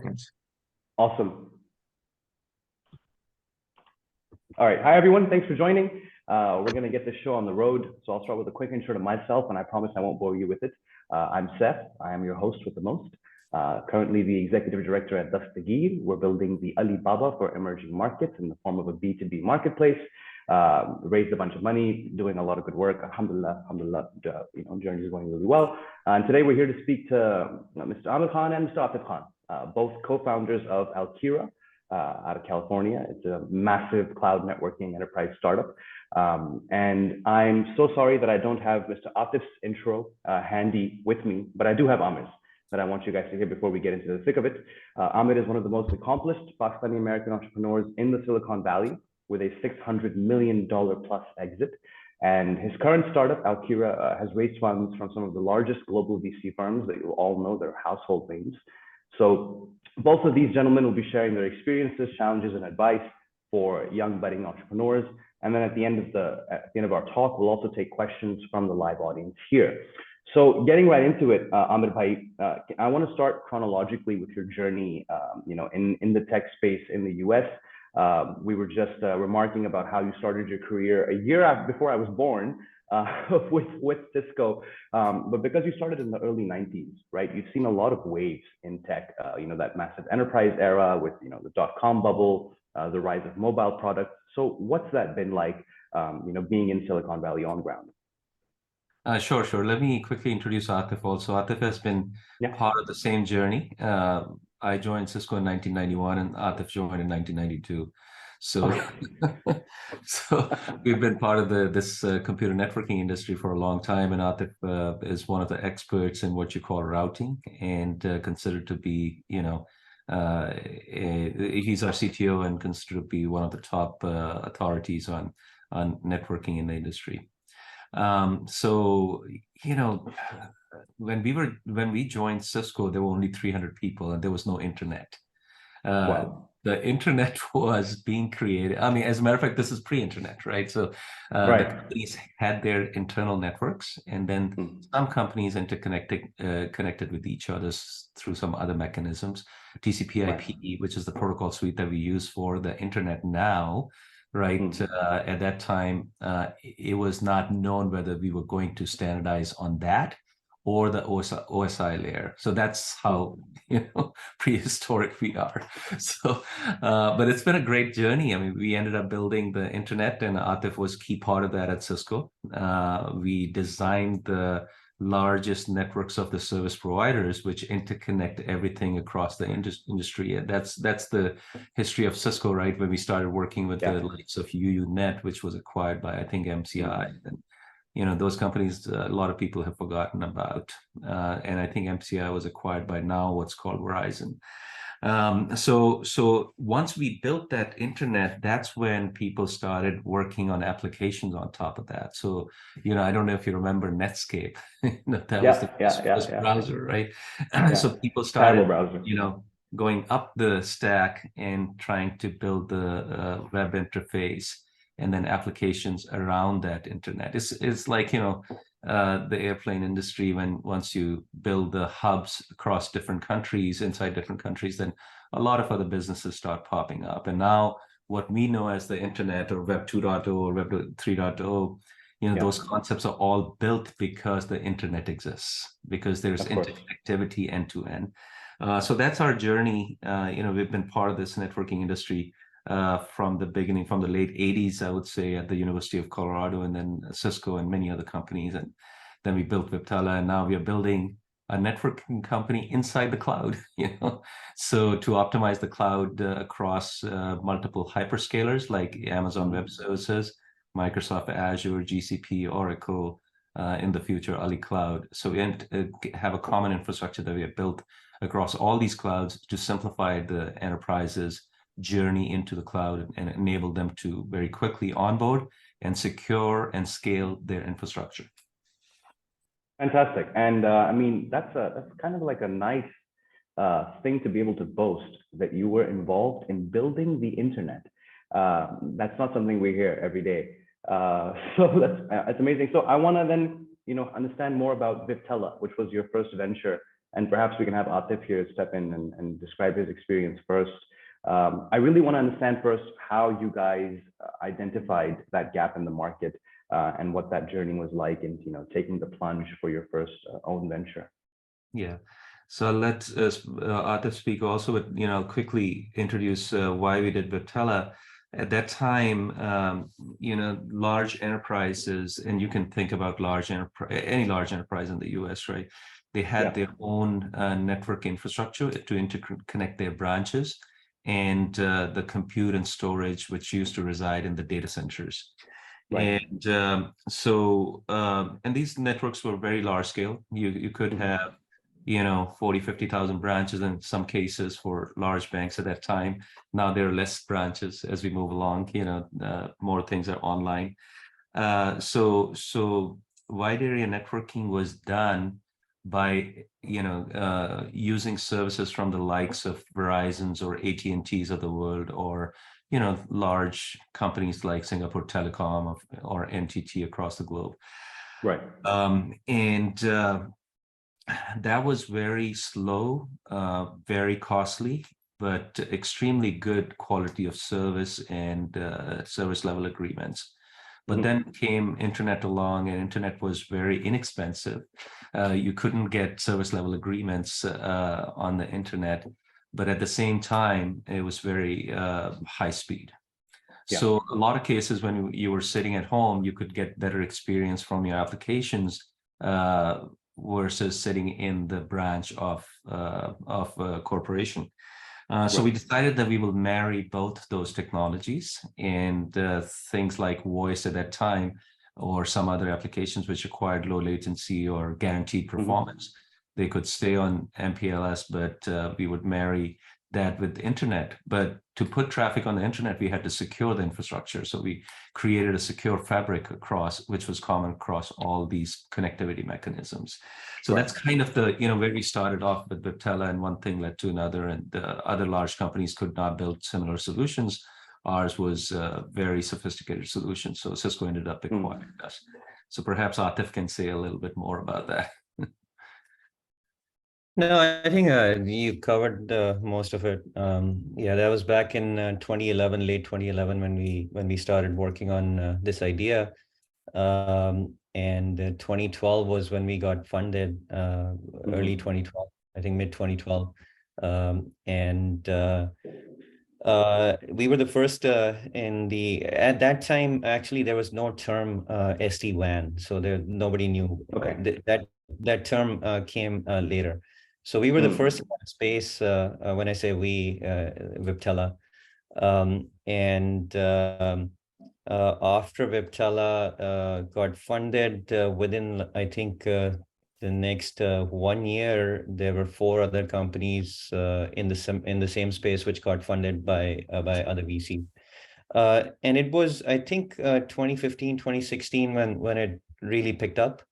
Perkins. Awesome. All right. Hi, everyone. Thanks for joining. We're going to get this show on the road. So I'll start with a quick intro to myself, and I promise I won't bore you with it. I'm Seth. I am your host with the most. Currently the executive director at Dastagir. We're building the Alibaba for emerging markets in the form of a B2B marketplace. Raised a bunch of money, doing a lot of good work. Alhamdulillah, journey is going really well. And today we're here to speak to Mr. Amir Khan and Mr. Atif Khan, both co-founders of Alkira out of California. It's a massive cloud networking enterprise startup. And I'm so sorry that I don't have Mr. Atif's intro handy with me, but I do have Amir's that I want you guys to hear before we get into the thick of it. Amir is one of the most accomplished Pakistani American entrepreneurs in the Silicon Valley, with a $600 million plus exit. And his current startup, Alkira, has raised funds from some of the largest global VC firms that you all know. They're household names. So both of these gentlemen will be sharing their experiences, challenges, and advice for young budding entrepreneurs. And then at the end of our talk, we'll also take questions from the live audience here. So getting right into it, Amir Bhai, I want to start chronologically with your journey, in the tech space in the US. We were just remarking about how you started your career a year before I was born with Cisco. But because you started in the early 90s, right, you've seen a lot of waves in tech, that massive enterprise era with, the dot-com bubble, the rise of mobile products. So what's that been like, being in Silicon Valley on ground? Sure. Let me quickly introduce Atif also. Atif has been part of the same journey. I joined Cisco in 1991 and Atif joined in 1992. So, so we've been part of this computer networking industry for a long time. And Atif is one of the experts in what you call routing and considered to be, he's our CTO and considered to be one of the top authorities on networking in the industry. When we joined Cisco, there were only 300 people and there was no internet. Wow. The internet was being created. I mean, as a matter of fact, this is pre-internet, right? So the companies had their internal networks, and then some companies connected with each other through some other mechanisms. TCP/IP, which is the protocol suite that we use for the internet now. Right. At that time, it was not known whether we were going to standardize on that or the OSI layer. So that's how prehistoric we are. So, but it's been a great journey. I mean, we ended up building the internet, and Atif was a key part of that at Cisco. We designed the largest networks of the service providers, which interconnect everything across the industry. And that's the history of Cisco, right? When we started working with the likes of UUNet, which was acquired by, I think, MCI. And, those companies, a lot of people have forgotten about. And I think MCI was acquired by now what's called Verizon. So once we built that internet, that's when people started working on applications on top of that. So, I don't know if you remember Netscape. That was the first browser, right? So people started, going up the stack and trying to build the web interface and then applications around that internet. It's like, the airplane industry, once you build the hubs across different countries, inside different countries, then a lot of other businesses start popping up. And now what we know as the internet or Web 2.0 or Web 3.0, those concepts are all built because the internet exists, because there's interconnectivity end to end. So that's our journey. We've been part of this networking industry from the beginning, from the late 80s, I would say, at the University of Colorado, and then Cisco and many other companies. And then we built Viptela, and now we are building a networking company inside the cloud, So to optimize the cloud across multiple hyperscalers like Amazon Web Services, Microsoft Azure, GCP, Oracle, in the future, Ali Cloud. So we have a common infrastructure that we have built across all these clouds to simplify the enterprises' journey into the cloud and enable them to very quickly onboard and secure and scale their infrastructure. Fantastic. And I mean, that's kind of like a nice thing to be able to boast, that you were involved in building the internet. That's not something we hear every day. So that's amazing. So I want to then, understand more about Viptela, which was your first venture and perhaps we can have Atif here step in and describe his experience first. I really want to understand first how you guys identified that gap in the market and what that journey was like in taking the plunge for your first own venture. Yeah. So I'll let Atif speak also, but quickly introduce why we did Viptela. At that time, large enterprises, and you can think about any large enterprise in the US, right? They had their own network infrastructure to interconnect their branches and the compute and storage, which used to reside in the data centers. Right. And and these networks were very large scale. You could have 40, 50,000 branches in some cases for large banks at that time. Now there are less branches as we move along, more things are online. So wide area networking was done by, using services from the likes of Verizon's or AT&T's of the world, or, large companies like Singapore Telecom or NTT across the globe. Right. That was very slow, very costly, but extremely good quality of service and service level agreements. But then came internet along, and internet was very inexpensive. You couldn't get service level agreements on the internet, but at the same time, it was very high speed. Yeah. So a lot of cases when you were sitting at home, you could get better experience from your applications versus sitting in the branch of a corporation. So we decided that we will marry both those technologies, and things like voice at that time, or some other applications which required low latency or guaranteed performance. They could stay on MPLS, but we would marry that with the internet. But to put traffic on the internet, we had to secure the infrastructure. So we created a secure fabric across, which was common across all these connectivity mechanisms. So that's kind of the, where we started off with Viptela, and one thing led to another, and other large companies could not build similar solutions. Ours was a very sophisticated solution. So Cisco ended up acquiring us. So perhaps Atif can say a little bit more about that. No, I think you covered most of it. Yeah, that was back in 2011, late 2011, when we started working on this idea. And 2012 was when we got funded, early 2012, I think mid 2012. We were the first at that time, actually, there was no term SD-WAN. So nobody knew. Okay. That term came later. So we were the first in that space, when I say we, Viptela. After Viptela got funded, within, I think, the next 1 year, there were 4 other companies in the same space which got funded by other VCs. And it was, I think, 2015, 2016 when it really picked up,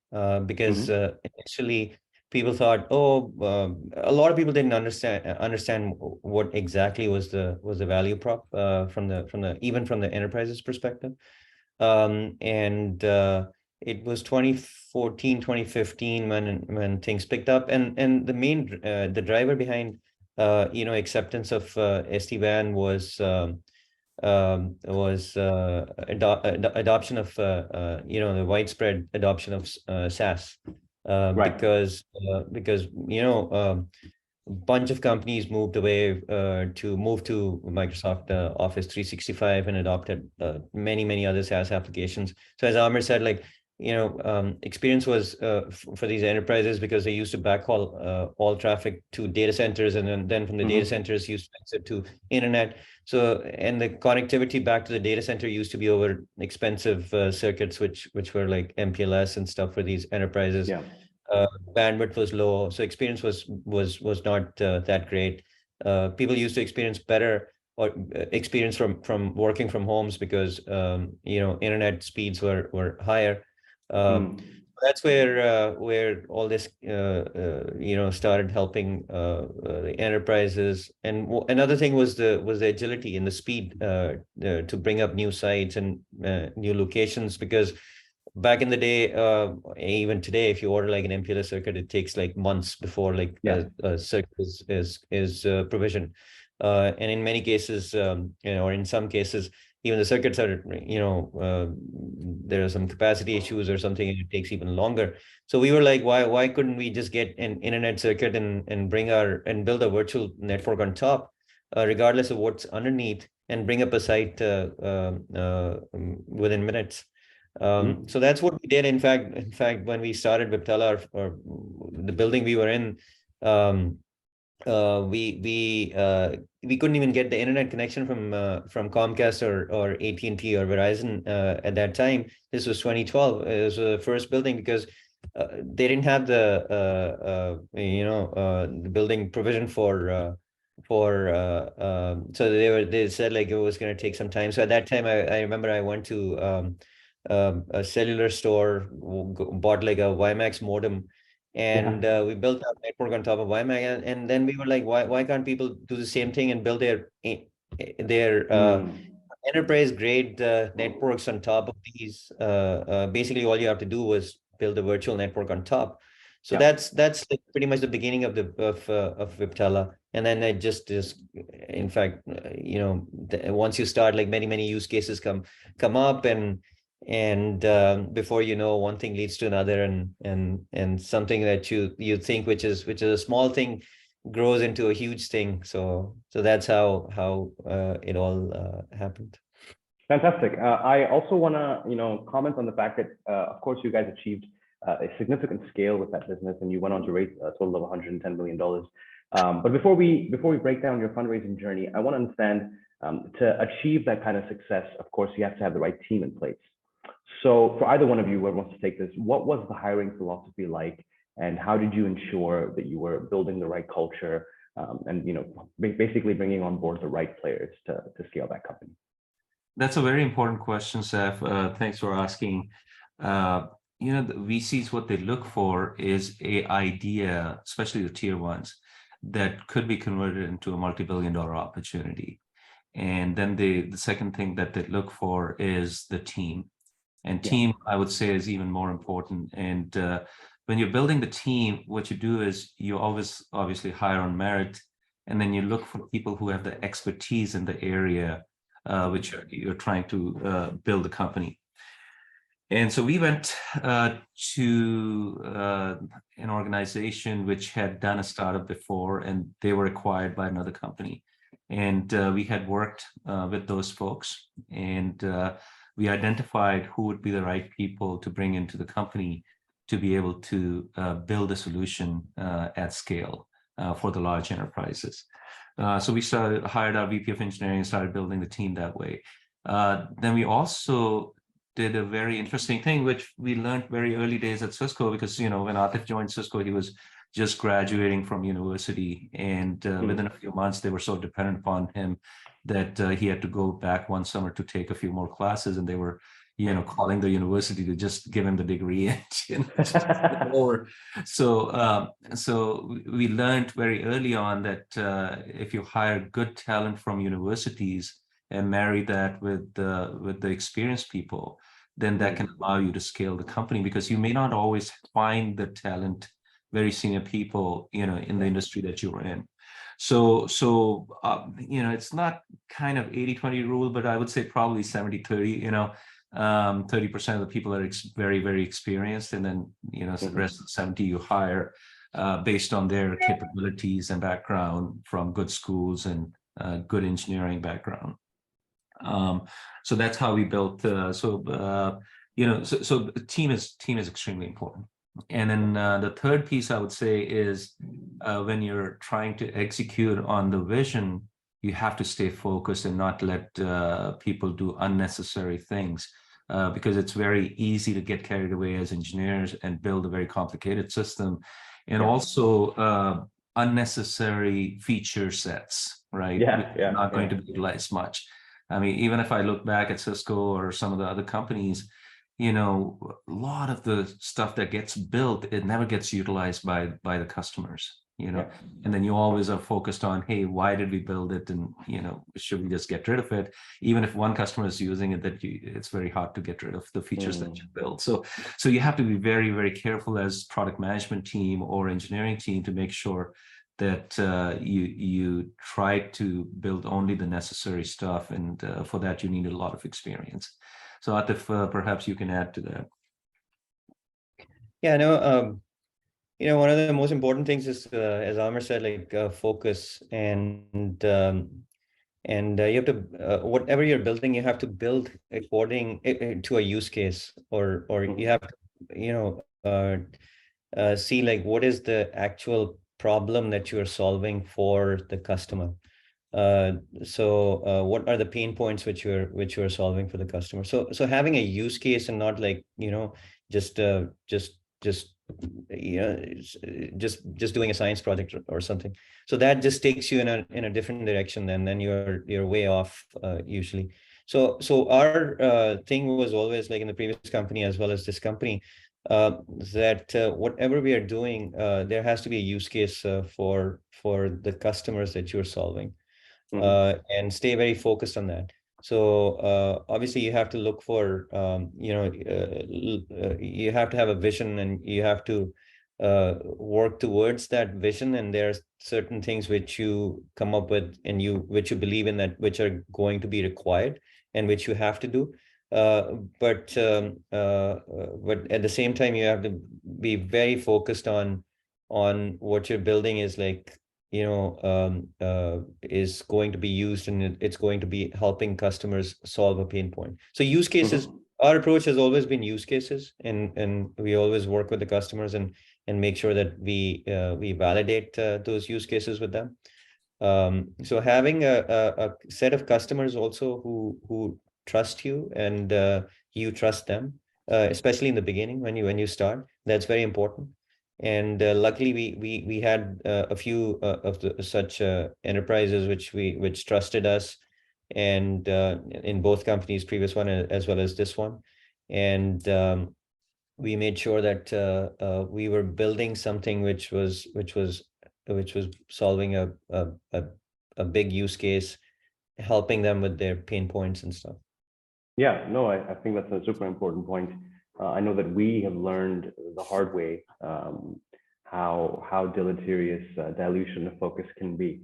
because initially people thought, a lot of people didn't understand what exactly was the value prop from the enterprise's perspective. It was 2014, 2015 when things picked up, and the driver behind acceptance of SD-WAN was adoption of the widespread adoption of SaaS. Because a bunch of companies moved away to Microsoft Office 365 and adopted many other SaaS applications. So as Amir said, experience was for these enterprises, because they used to backhaul all traffic to data centers, and then from the data centers used to exit to internet. So, and the connectivity back to the data center used to be over expensive circuits, which were like MPLS and stuff for these enterprises. Yeah. Bandwidth was low, so experience was not that great. People used to experience better or experience from working from homes, because internet speeds were higher. That's where all this started helping the enterprises. And another thing was the agility and the speed to bring up new sites and new locations, because back in the day, even today, if you order like an MPLS circuit, it takes like months before like a circuit is provisioned. And in many cases, or in some cases, even the circuits are, there are some capacity issues or something, and it takes even longer. So we were like, why couldn't we just get an internet circuit and build a virtual network on top, regardless of what's underneath, and bring up a site within minutes. So that's what we did. In fact, when we started Viptela, or the building we were in, we couldn't even get the internet connection from Comcast or AT&T or Verizon at that time. This was 2012. It was the first building, because they didn't have the building provision for so they said like it was going to take some time. So at that time, I remember I went to a cellular store, bought like a WiMAX modem, and we built our network on top of WiMAX, and then we were like, why can't people do the same thing and build their enterprise grade networks on top of these? Basically, all you have to do was build a virtual network on top. So that's like pretty much the beginning of Viptela, and then it just is. In fact, once you start, like many use cases come up, and before you know, one thing leads to another, and something that you think which is a small thing grows into a huge thing. So that's how it all happened. Fantastic. I also want to comment on the fact that of course you guys achieved a significant scale with that business, and you went on to raise a total of $110 million. But before we break down your fundraising journey, I want to understand, to achieve that kind of success, of course, you have to have the right team in place. So for either one of you, whoever wants to take this, what was the hiring philosophy like, and how did you ensure that you were building the right culture, and basically bringing on board the right players to scale that company? That's a very important question, Seth. Thanks for asking. The VCs, what they look for is a idea, especially the tier ones, that could be converted into a multi-billion-dollar opportunity. And then the second thing that they look for is the team. And team, I would say, is even more important. And when you're building the team, what you do is you obviously hire on merit, and then you look for people who have the expertise in the area which you're trying to build the company. And so we went to an organization which had done a startup before, and they were acquired by another company. And we had worked with those folks, and we identified who would be the right people to bring into the company to be able to build a solution at scale for the large enterprises. So we hired our VP of engineering and started building the team that way. Then we also did a very interesting thing, which we learned very early days at Cisco, because, when Atif joined Cisco, he was just graduating from university. And within a few months, they were so dependent upon him that he had to go back one summer to take a few more classes. And they were, calling the university to just give him the degree and over. So we learned very early on that if you hire good talent from universities and marry that with the experienced people, then that can allow you to scale the company, because you may not always find the talent, very senior people, in the industry that you're in. So it's not kind of 80-20 rule, but I would say probably 70-30, 30% of the people are very, very experienced. And then, the rest of 70 you hire based on their capabilities and background from good schools and good engineering background. So that's how we built. So team is extremely important. And then the third piece I would say is when you're trying to execute on the vision, you have to stay focused and not let people do unnecessary things, because it's very easy to get carried away as engineers and build a very complicated system, and also unnecessary feature sets, right? Not going to be utilized much. I mean, even if I look back at Cisco or some of the other companies, a lot of the stuff that gets built, it never gets utilized by the customers. and then you always are focused on, hey, why did we build it, and should we just get rid of it? Even if one customer is using it, it's very hard to get rid of the features that you build. So you have to be very, very careful as product management team or engineering team to make sure that you try to build only the necessary stuff, and for that you need a lot of experience. So Atif, perhaps you can add to that. Yeah, no, one of the most important things is, as Amir said, like focus, and you have to, whatever you're building, you have to build according to a use case, or you have to, see like what is the actual problem that you're solving for the customer. So what are the pain points which you're solving for the customer? So having a use case and not like, just doing a science project or something. So that just takes you in a different direction, and then you're way off usually. So our thing was always, like in the previous company as well as this company, that whatever we are doing, there has to be a use case for the customers that you're solving, and stay very focused on that. So obviously you have to look for, you have to have a vision, and you have to work towards that vision. And there are certain things which you come up with, and which you believe in, that which are going to be required and which you have to do. But at the same time, you have to be very focused on what you're building is like, is going to be used, and it's going to be helping customers solve a pain point. So use cases, our approach has always been use cases, and we always work with the customers and make sure that we validate those use cases with them. So having a set of customers also who trust you, and you trust them, especially in the beginning when you start, that's very important. And luckily we had a few of such enterprises which trusted us, and in both companies, previous one as well as this one. And we made sure that we were building something which was solving a big use case, helping them with their pain points and stuff. Yeah, no, I think that's a super important point. I know that we have learned the hard way how deleterious dilution of focus can be.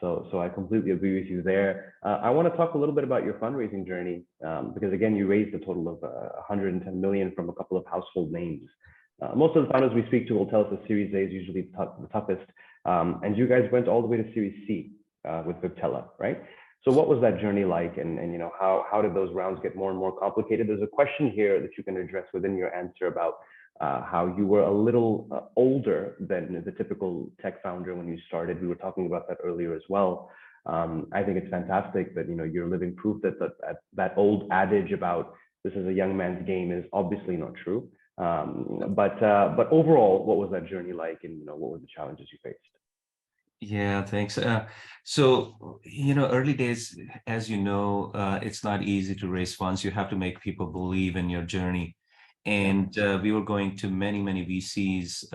So I completely agree with you there. I want to talk a little bit about your fundraising journey, because again, you raised a total of 110 million from a couple of household names. Most of the founders we speak to will tell us that Series A is usually the toughest, and you guys went all the way to Series C with Viptela, right? So what was that journey like, and how did those rounds get more and more complicated? There's a question here that you can address within your answer about how you were a little older than the typical tech founder when you started. We were talking about that earlier as well. I think it's fantastic that you're living proof that that old adage about this is a young man's game is obviously not true. But overall, what was that journey like, and what were the challenges you faced? Yeah, thanks. So, early days, as it's not easy to raise funds. You have to make people believe in your journey. And we were going to many, many VCs.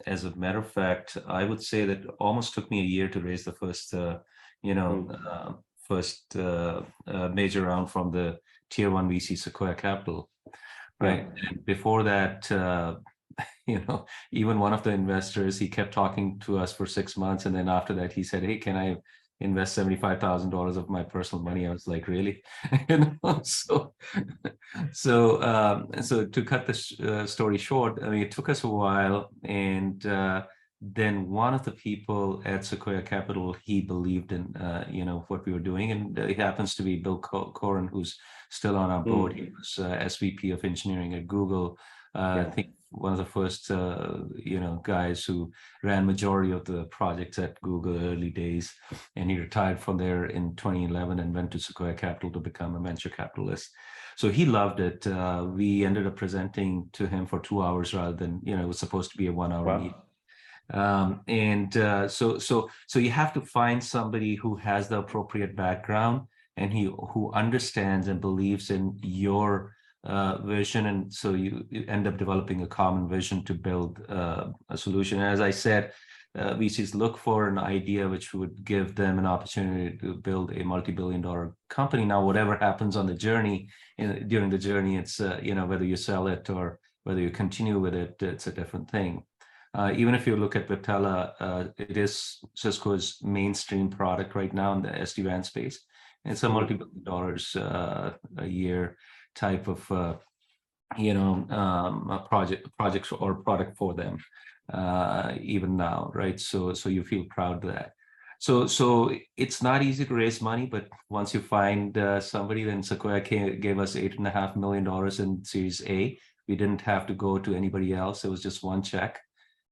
As a matter of fact, I would say that almost took me a year to raise the first, major round from the tier 1 VC, Sequoia Capital. Right. And before that, even one of the investors, he kept talking to us for 6 months. And then after that, he said, hey, can I invest $75,000 of my personal money? I was like, really? So to cut the story short, I mean, it took us a while. And then one of the people at Sequoia Capital, he believed in, what we were doing. And it happens to be Bill Coren, who's still on our board. He was SVP of engineering at Google. I think one of the first, guys who ran majority of the projects at Google early days, and he retired from there in 2011 and went to Sequoia Capital to become a venture capitalist. So he loved it. We ended up presenting to him for 2 hours rather than, it was supposed to be a 1 hour meeting. So you have to find somebody who has the appropriate background and who understands and believes in your vision, and so you end up developing a common vision to build a solution. And as I said, VCs look for an idea which would give them an opportunity to build a multi-billion-dollar company. Now, whatever happens on the journey, during the journey, it's whether you sell it or whether you continue with it, it's a different thing. Even if you look at Viptela, it is Cisco's mainstream product right now in the SD-WAN space. It's a multi-billion dollars a year type of project or product for them even now, right? So you feel proud of that. So it's not easy to raise money, but once you find somebody, then Sequoia gave us $8.5 million in Series A. We didn't have to go to anybody else. It was just one check.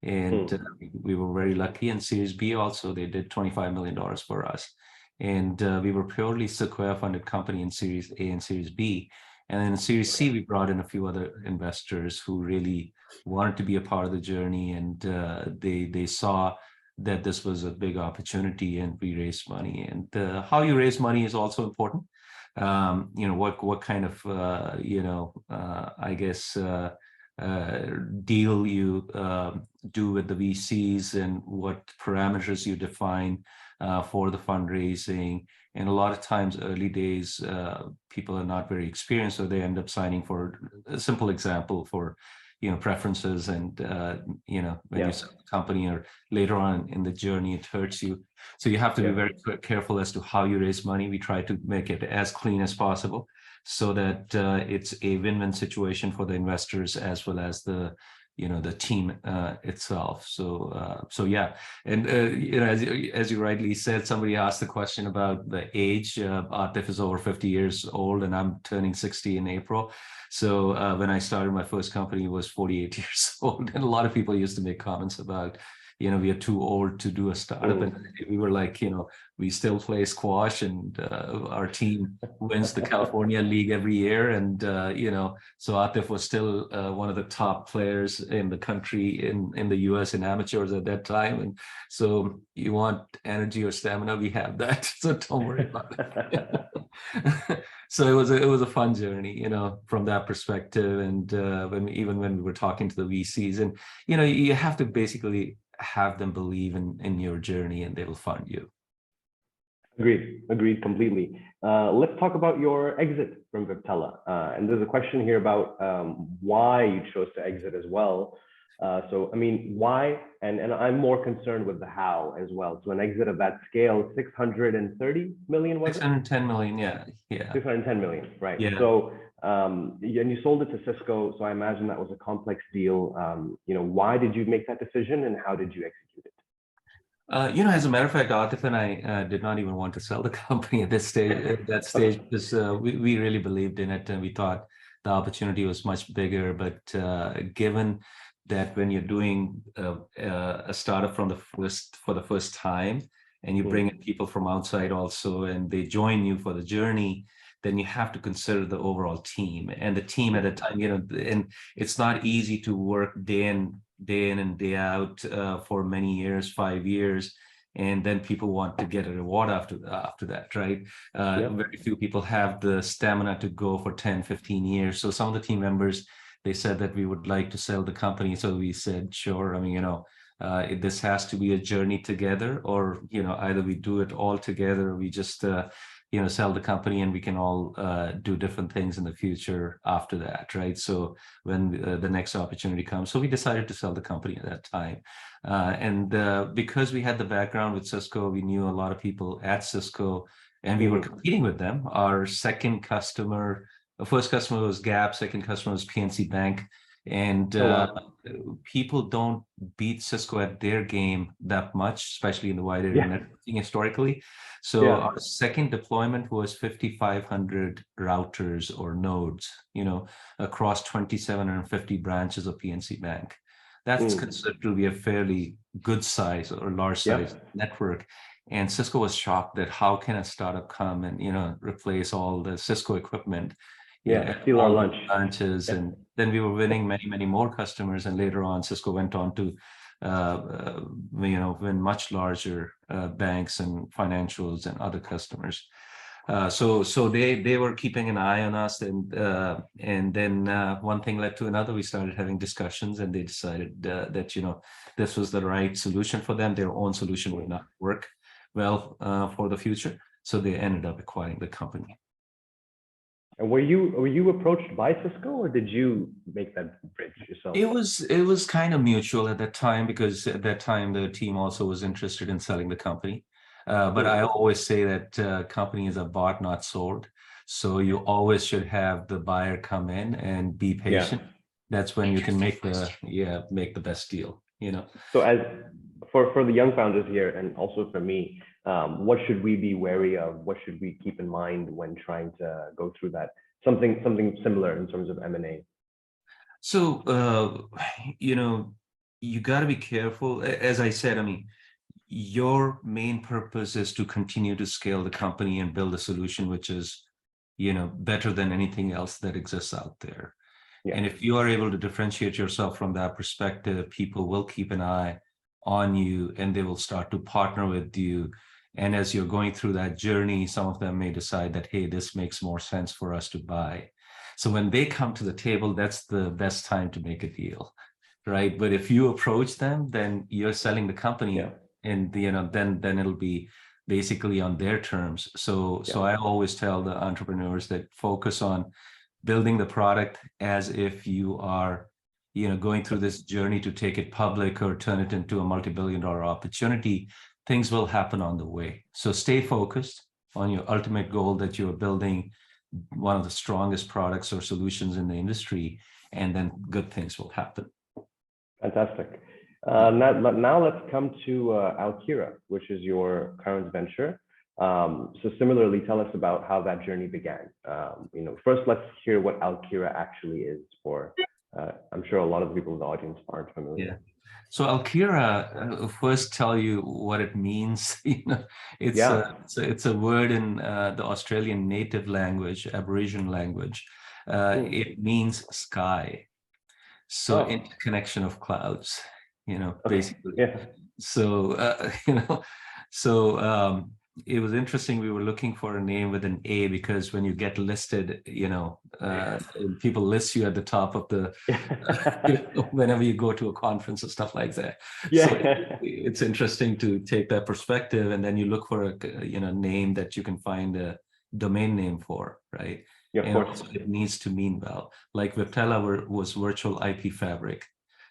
And we were very lucky. And Series B also, they did $25 million for us. And we were purely Sequoia funded company in Series A and Series B. And then in Series C, we brought in a few other investors who really wanted to be a part of the journey. And they saw that this was a big opportunity, and we raised money. And how you raise money is also important. What kind of, I guess, deal you do with the VCs and what parameters you define for the fundraising. And a lot of times, early days, people are not very experienced, so they end up signing for a simple example for, preferences. And, when you sell the company or later on in the journey, it hurts you. So you have to be very careful as to how you raise money. We try to make it as clean as possible so that it's a win-win situation for the investors as well as the team itself. So yeah. And as you rightly said, somebody asked the question about the age. Atif is over 50 years old, and I'm turning 60 in April. So when I started my first company, I was 48 years old, and a lot of people used to make comments about, we are too old to do a startup. And we were like, we still play squash, and our team wins the California League every year. And, so Atif was still one of the top players in the country, in the US in amateurs at that time. And so you want energy or stamina, we have that. So don't worry about it. So it was a fun journey, from that perspective. And when we were talking to the VCs, and, you have to basically have them believe in your journey, and they will fund you. Agreed completely. Let's talk about your exit from Viptela. And there's a question here about why you chose to exit as well. So, I mean, why? And I'm more concerned with the how as well. So an exit of that scale, 630 million, was 610 million, yeah. 610 million, right. Yeah. So, and you sold it to Cisco. So I imagine that was a complex deal. Why did you make that decision, and how did you execute it? As a matter of fact, Atif and I did not even want to sell the company at that stage, because we really believed in it, and we thought the opportunity was much bigger. But given that when you're doing a startup for the first time, and you bring in people from outside also, and they join you for the journey, then you have to consider the overall team. And the team at the time, and it's not easy to work day in and day out for many years, 5 years, and then people want to get a reward after that, right? Very few people have the stamina to go for 10, 15 years. So some of the team members, they said that we would like to sell the company. So we said, sure. I mean, this has to be a journey together, or, either we do it all together, or we just, sell the company, and we can all do different things in the future after that, right? So when the next opportunity comes, so we decided to sell the company at that time. And because we had the background with Cisco, we knew a lot of people at Cisco, and we were competing with them. Our first customer was Gap, second customer was PNC Bank. And people don't beat Cisco at their game that much, especially in the wide area networking historically. So our second deployment was 5,500 routers or nodes, across 2,750 branches of PNC Bank. That's considered to be a fairly good size or large size network. And Cisco was shocked that how can a startup come and, replace all the Cisco equipment. Steal our lunch. Branches, and then we were winning many, many more customers. And later on, Cisco went on to, win much larger banks and financials and other customers. So they were keeping an eye on us, and then one thing led to another. We started having discussions, and they decided that this was the right solution for them. Their own solution would not work well for the future, so they ended up acquiring the company. And were you approached by Cisco, or did you make that bridge yourself? It was kind of mutual at that time, because at that time the team also was interested in selling the company. But I always say that companies are bought, not sold. So you always should have the buyer come in and be patient. Yeah. That's when you can make the best deal, So as for the young founders here, and also for me, what should we be wary of? What should we keep in mind when trying to go through that? Something similar in terms of M&A. So, you got to be careful. As I said, I mean, your main purpose is to continue to scale the company and build a solution which is, better than anything else that exists out there. Yeah. And if you are able to differentiate yourself from that perspective, people will keep an eye on you and they will start to partner with you. And as you're going through that journey, some of them may decide that, hey, this makes more sense for us to buy. So when they come to the table, that's the best time to make a deal, right? But if you approach them, then you're selling the company. Yeah. And then it'll be basically on their terms. So I always tell the entrepreneurs that focus on building the product as if you are, going through this journey to take it public or turn it into a multi-billion-dollar opportunity. Things will happen on the way. So stay focused on your ultimate goal, that you're building one of the strongest products or solutions in the industry, and then good things will happen. Fantastic. Now let's come to Alkira, which is your current venture. So similarly, tell us about how that journey began. First, let's hear what Alkira actually is for, I'm sure a lot of the people in the audience aren't familiar. Yeah. So Alkira, first tell you what it means. It's a word in the Australian native language, Aboriginal language. It means sky. So interconnection of clouds, basically. Yeah. So, it was interesting. We were looking for a name with an A, because when you get listed, people list you at the top of the, whenever you go to a conference or stuff like that. Yeah. So it's interesting to take that perspective, and then you look for a, name that you can find a domain name for, right? Yeah, of course. Also, it needs to mean well. Like Viptela was virtual IP fabric.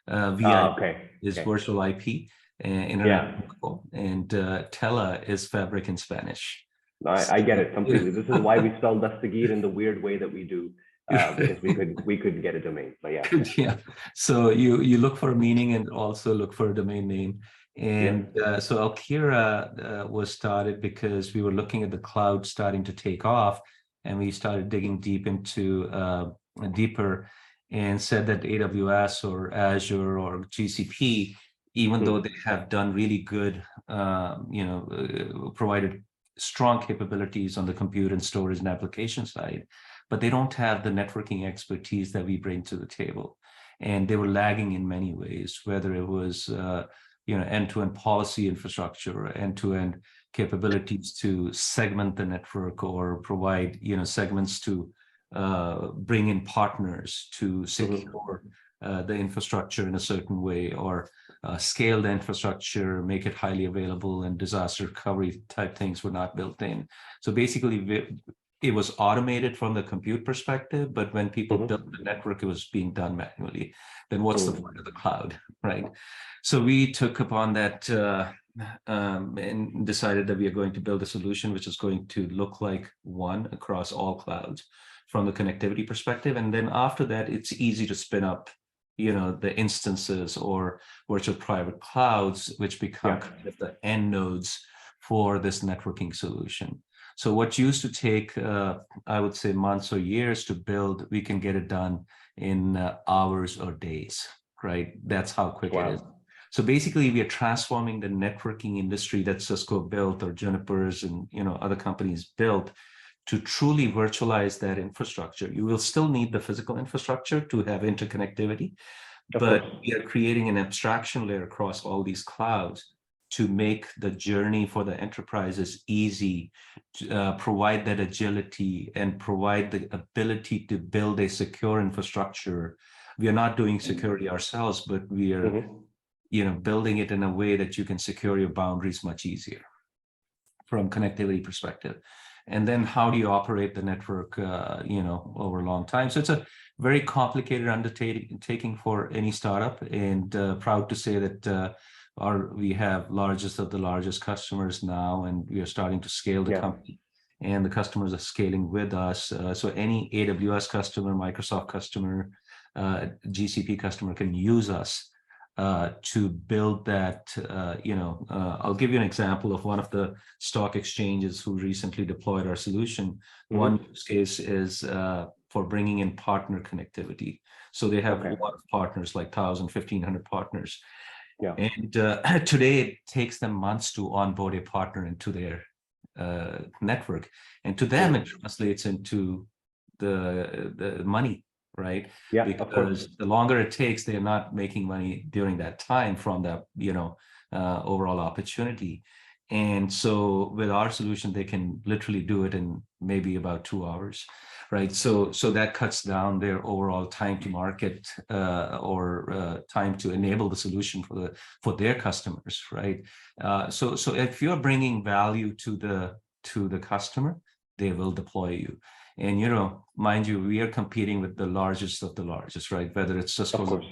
VIP is virtual IP. Internet protocol, and Tela is fabric in Spanish. I get it completely. This is why we spell Dastagir in the weird way that we do, because we couldn't get a domain. But yeah. So you look for a meaning and also look for a domain name. And so Alkira was started because we were looking at the cloud starting to take off, and we started digging deeper, and said that AWS or Azure or GCP, even though they have done really good, provided strong capabilities on the compute and storage and application side, but they don't have the networking expertise that we bring to the table. And they were lagging in many ways, whether it was, end-to-end policy infrastructure, end-to-end capabilities to segment the network, or provide, segments to bring in partners to secure the infrastructure in a certain way, or scale the infrastructure, make it highly available, and disaster recovery type things were not built in. So basically, it was automated from the compute perspective, but when people built the network, it was being done manually. Then what's the point of the cloud, right? So we took upon that and decided that we are going to build a solution which is going to look like one across all clouds from the connectivity perspective. And then after that, it's easy to spin up the instances or virtual private clouds, which become kind of the end nodes for this networking solution. So what used to take, I would say, months or years to build, we can get it done in hours or days, right? That's how quick it is. So basically, we are transforming the networking industry that Cisco built, or Juniper's and other companies built, to truly virtualize that infrastructure. You will still need the physical infrastructure to have interconnectivity, but we are creating an abstraction layer across all these clouds to make the journey for the enterprises easy, provide that agility, and provide the ability to build a secure infrastructure. We are not doing security ourselves, but we are, building it in a way that you can secure your boundaries much easier from connectivity perspective. And then how do you operate the network, over a long time? So it's a very complicated undertaking for any startup, and proud to say that we have largest of the largest customers now, and we are starting to scale the company, and the customers are scaling with us. So any AWS customer, Microsoft customer, GCP customer can use us to build that. I'll give you an example of one of the stock exchanges who recently deployed our solution. One use case is for bringing in partner connectivity. So they have a lot of partners, like 1,000, 1,500 partners. Yeah. And today it takes them months to onboard a partner into their network. And to them, it translates into the money, right? Yeah, because the longer it takes, they're not making money during that time from that, overall opportunity. And so with our solution, they can literally do it in maybe about 2 hours, right? So that cuts down their overall time to market, or time to enable the solution for their customers, right? So if you're bringing value to the customer, they will deploy you. And, mind you, we are competing with the largest of the largest, right? Whether it's Cisco or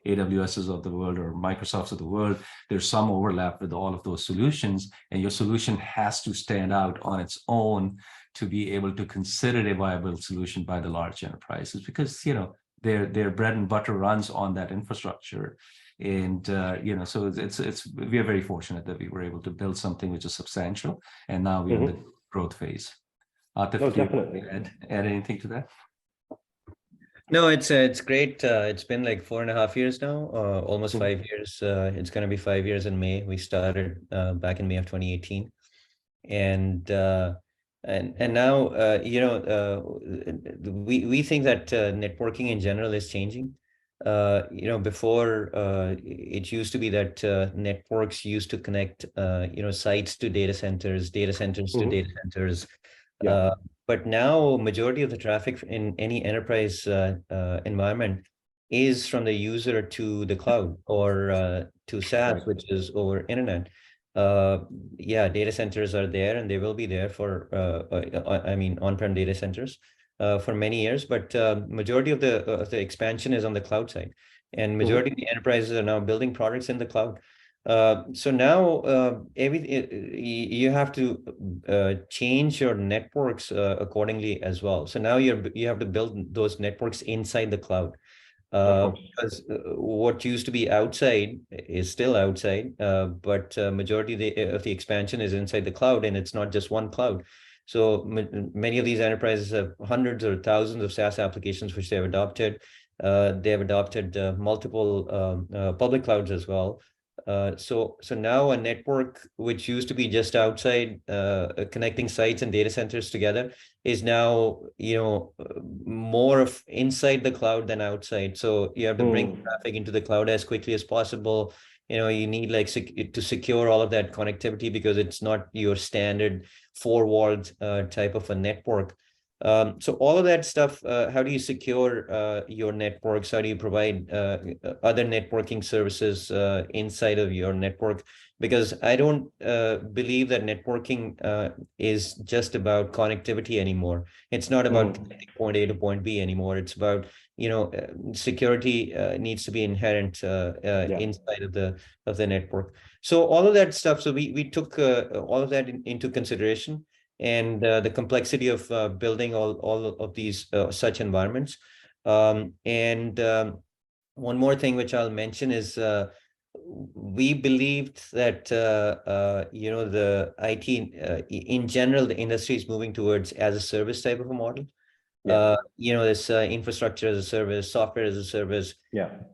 AWS's of the world or Microsoft's of the world, there's some overlap with all of those solutions. And your solution has to stand out on its own to be able to consider a viable solution by the large enterprises, because, their bread and butter runs on that infrastructure. And, so we are very fortunate that we were able to build something which is substantial. And now we're in the growth phase. Atif, definitely. Add anything to that? No, it's great. It's been like 4.5 years now, almost 5 years. It's going to be 5 years in May. We started back in May of 2018, and now we think that networking in general is changing. Before it used to be that networks used to connect sites to data centers to data centers. But now majority of the traffic in any enterprise environment is from the user to the cloud or to SaaS, which is over internet. Data centers are there, and they will be there for on-prem data centers for many years. But majority of the expansion is on the cloud side, and majority of the enterprises are now building products in the cloud. So now you have to change your networks accordingly as well. So now you have to build those networks inside the cloud, because what used to be outside is still outside, but majority of the expansion is inside the cloud, and it's not just one cloud. So many of these enterprises have hundreds or thousands of SaaS applications which they have adopted. They have adopted multiple public clouds as well. So now a network which used to be just outside connecting sites and data centers together is now more of inside the cloud than outside. So you have to bring traffic into the cloud as quickly as possible. You need to secure all of that connectivity, because it's not your standard four-walled type of a network. So all of that stuff, how do you secure your networks? How do you provide other networking services inside of your network? Because I don't believe that networking is just about connectivity anymore. It's not about connecting point A to point B anymore. It's about, security needs to be inherent inside of the network. So all of that stuff. So we took all of that into consideration, and the complexity of building all of these such environments. And one more thing which I'll mention is we believed that the IT in general, the industry is moving towards as a service type of a model. This infrastructure as a service, software as a service.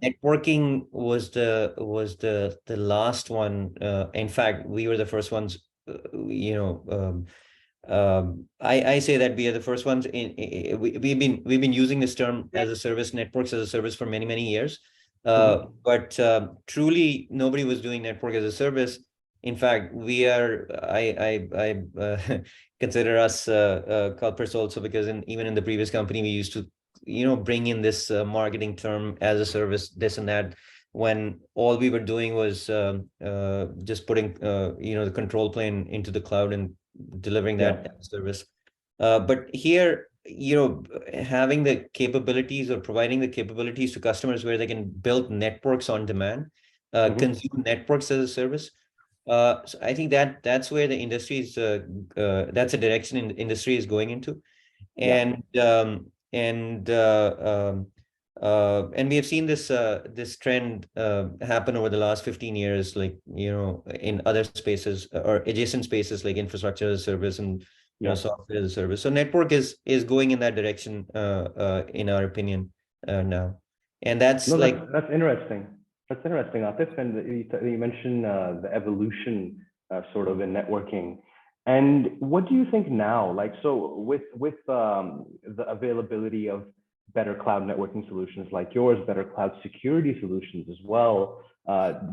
Networking was the last one. In fact, we were the first ones. I say that we are the first ones. We've been using this term as a service, networks as a service, for many years. But truly, nobody was doing network as a service In fact, I consider us culprits also, because even in the previous company, we used to, bring in this marketing term as a service, this and that, when all we were doing was just putting, the control plane into the cloud and delivering that as a service. But here, having the capabilities or providing the capabilities to customers where they can build networks on demand, consume networks as a service. So I think that's where the industry is. That's a direction industry is going into, and we have seen this trend happen over the last 15 years, like in other spaces or adjacent spaces like infrastructure as a service and software as a service. So network is going in that direction, in our opinion, now, and that's interesting. That's interesting, Atif. And you mentioned the evolution sort of in networking. And what do you think now? Like, so with the availability of better cloud networking solutions like yours, better cloud security solutions as well,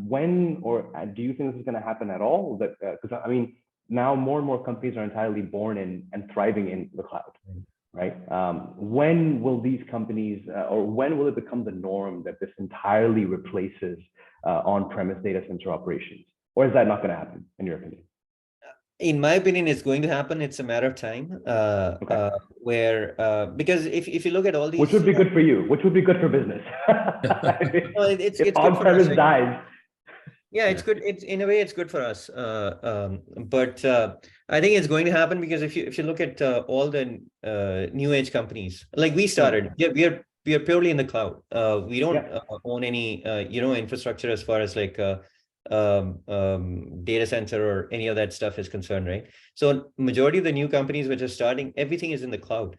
when or do you think this is going to happen at all? That because I mean, now more and more companies are entirely born in and thriving in the cloud. Right? When will these companies, or when will it become the norm that this entirely replaces on-premise data center operations? Or is that not going to happen, in your opinion? In my opinion, it's going to happen. It's a matter of time. Because if you look at all these, which would be good for you, which would be good for business. If on-premise dies. Yeah, it's good. It's in a way, it's good for us. But I think it's going to happen because if you look at all the new age companies, like we started, we are purely in the cloud. We don't own any infrastructure as far as like data center or any of that stuff is concerned, right? So majority of the new companies which are starting, everything is in the cloud.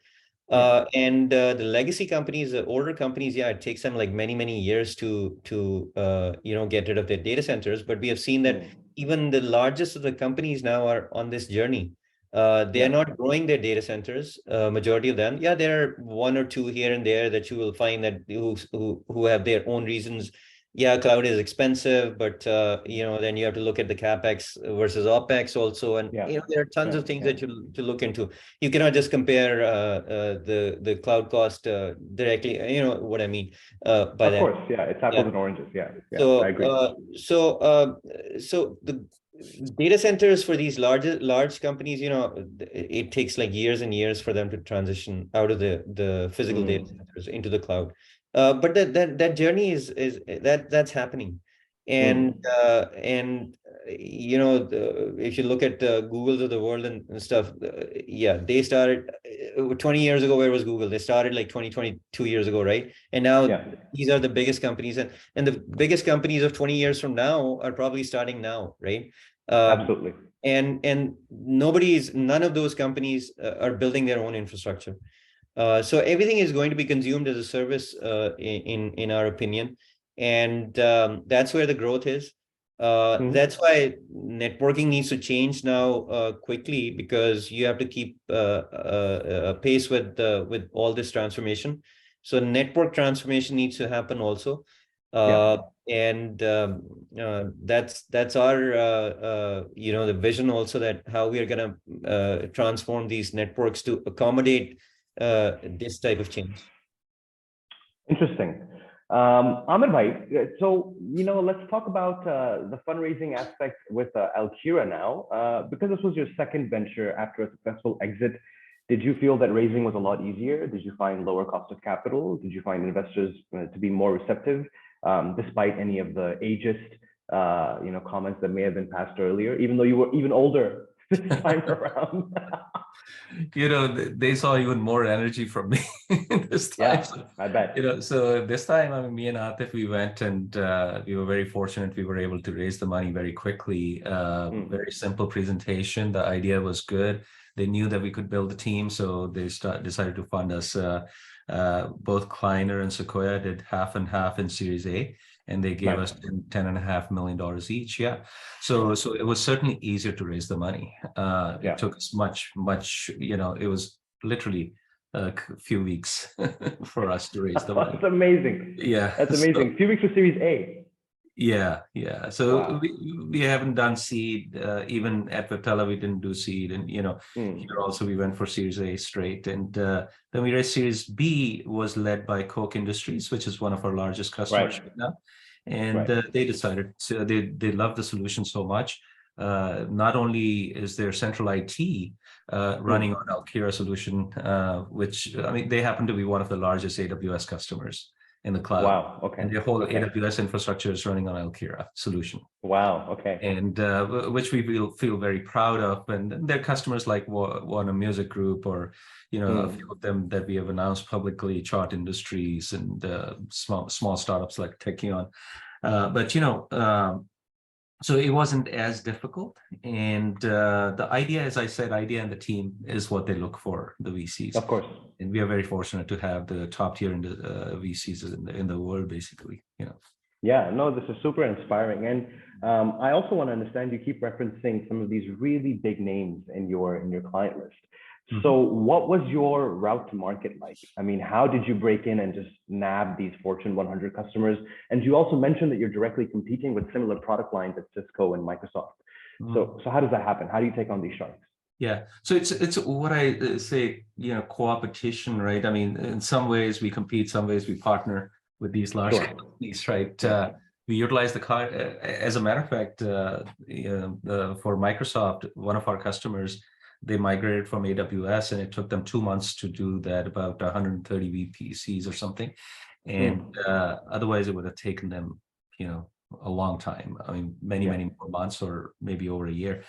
And the legacy companies, the older companies, it takes them like many years to get rid of their data centers. But we have seen that even the largest of the companies now are on this journey. They are not growing their data centers. Majority of them, there are one or two here and there that you will find that who have their own reasons. Cloud is expensive, but then you have to look at the CapEx versus OpEx also, and there are tons of things that you to look into. You cannot just compare the cloud cost directly. You know what I mean? By that. Of course, it's apples and oranges. So I agree. So the data centers for these large companies, it takes like years and years for them to transition out of the physical data centers into the cloud. But that journey that's happening, and if you look at Googles of the world and stuff, they started 20 years ago. Where was Google? They started like 22 years ago, right? And now these are the biggest companies, and the biggest companies of 20 years from now are probably starting now, right? Absolutely. And none of those companies are building their own infrastructure. So everything is going to be consumed as a service, in our opinion, and that's where the growth is. That's why networking needs to change now quickly, because you have to keep pace with all this transformation. So network transformation needs to happen also, and that's our the vision also, that how we are going to transform these networks to accommodate this type of change. Interesting. Amir bhai, so let's talk about the fundraising aspect with Alkira now, because this was your second venture after a successful exit. Did you feel that raising was a lot easier? Did you find lower cost of capital? Did you find investors to be more receptive, despite any of the ageist comments that may have been passed earlier, even though you were even older this time around? They saw even more energy from me this time. I bet. So this time, me and Atif, we went, and we were very fortunate. We were able to raise the money very quickly. Very simple presentation. The idea was good. They knew that we could build a team, so they decided to fund us. Both Kleiner and Sequoia did half and half in Series A, and they gave us $10.5 million each. So it was certainly easier to raise the money. It took us much, it was literally a few weeks for us to raise the money. That's amazing. That's amazing. A few weeks for Series A. Yeah. So wow. we haven't done seed. Even at Viptela, we didn't do seed. And, here also we went for Series A straight. And then we raised Series B, was led by Koch Industries, which is one of our largest customers right now. And they decided, so they love the solution so much. Not only is their central IT running on Alkira solution, which, I mean, they happen to be one of the largest AWS customers in the cloud. Wow. Okay. And their whole AWS infrastructure is running on Alkira solution. Wow. Okay. And which we feel very proud of. And their customers like Warner Music Group, or a few of them that we have announced publicly, Chart Industries, and small startups like Techion. So it wasn't as difficult. And the idea, as I said, idea and the team is what they look for, the VCs. Of course. And we are very fortunate to have the top tier VCs in the world, basically. Yeah, no, this is super inspiring. And I also want to understand, you keep referencing some of these really big names in your client list. So what was your route to market like? I mean, how did you break in and just nab these Fortune 100 customers? And you also mentioned that you're directly competing with similar product lines at Cisco and Microsoft. So how does that happen? How do you take on these sharks? Yeah, so it's what I say, co-opetition, right? I mean, in some ways we compete, some ways we partner with these large companies, right? We utilize the car. As a matter of fact, for Microsoft, one of our customers, they migrated from AWS, and it took them 2 months to do that, about 130 VPCs or something. And otherwise it would have taken them, a long time. I mean, many more months, or maybe over a year.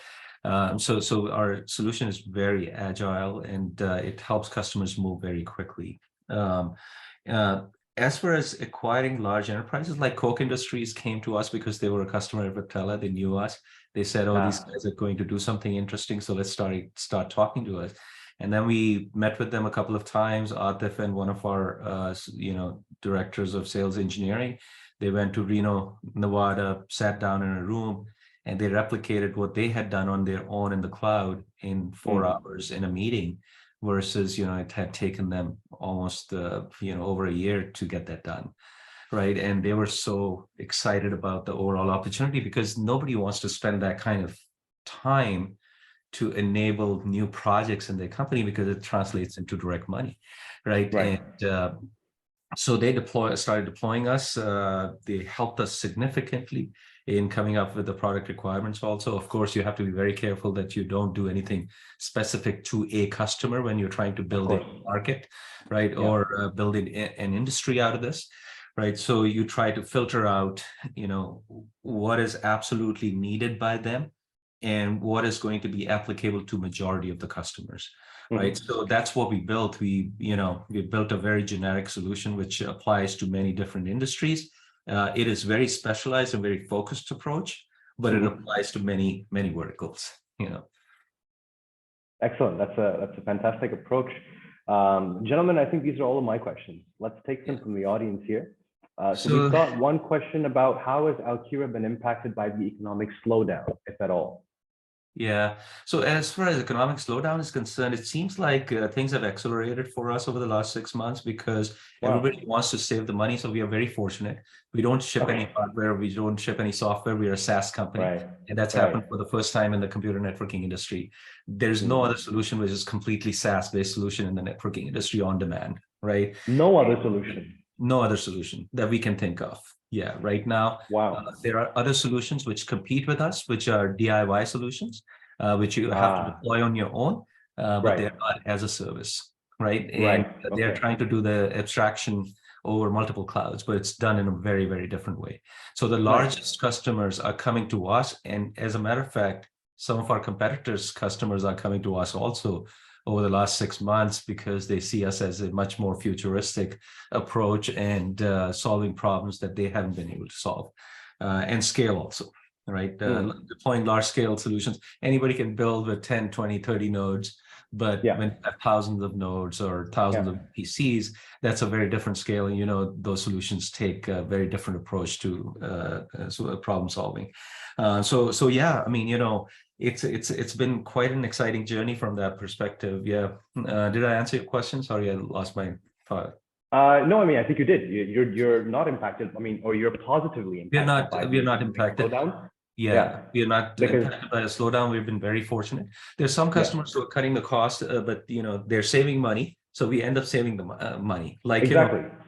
So our solution is very agile, and it helps customers move very quickly. As far as acquiring large enterprises, like Koch Industries came to us because they were a customer at Repella. They knew us. They said, "Oh, these guys are going to do something interesting, so let's start talking to us." And then we met with them a couple of times. Atif and one of our directors of sales engineering, they went to Reno, Nevada, sat down in a room, and they replicated what they had done on their own in the cloud in 4 hours in a meeting, versus it had taken them almost over a year to get that done, right? And they were so excited about the overall opportunity, because nobody wants to spend that kind of time to enable new projects in their company, because it translates into direct money, right? And so they started deploying us. They helped us significantly in coming up with the product requirements. Also, of course, you have to be very careful that you don't do anything specific to a customer when you're trying to build a market, right? Or building an industry out of this, right? So you try to filter out, what is absolutely needed by them, and what is going to be applicable to majority of the customers, right? So that's what we built. We built a very generic solution which applies to many different industries. It is very specialized and very focused approach, but it applies to many verticals. Excellent. That's a fantastic approach. Gentlemen, I think these are all of my questions. Let's take some from the audience here. So we've got one question about, how has Alkira been impacted by the economic slowdown, if at all? Yeah. So as far as economic slowdown is concerned, it seems like things have accelerated for us over the last 6 months, because everybody wants to save the money. So we are very fortunate. We don't ship any hardware. We don't ship any software. We are a SaaS company. And that's happened for the first time in the computer networking industry. There's no other solution which is completely SaaS-based solution in the networking industry on demand, right? No other solution. No other solution that we can think of. Yeah, right now, there are other solutions which compete with us, which are DIY solutions, which you have to deploy on your own, but they're not as a service, right? And they're trying to do the abstraction over multiple clouds, but it's done in a very, very different way. So the largest customers are coming to us. And as a matter of fact, some of our competitors' customers are coming to us also over the last 6 months, because they see us as a much more futuristic approach, and solving problems that they haven't been able to solve, and scale also, right? Deploying large scale solutions. Anybody can build with 10, 20, 30 nodes, but when you have thousands of nodes or thousands of PCs, that's a very different scale. And those solutions take a very different approach to problem solving. So yeah, I mean, it's been quite an exciting journey from that perspective. Yeah. Did I answer your question? Sorry, I lost my thought. No, I mean, I think you did. You're not impacted. I mean, or you're positively impacted. We're not impacted. Slowdown. Yeah, we are not impacted by a slowdown. We've been very fortunate. There's some customers who are cutting the cost, but they're saving money, so we end up saving the money. Like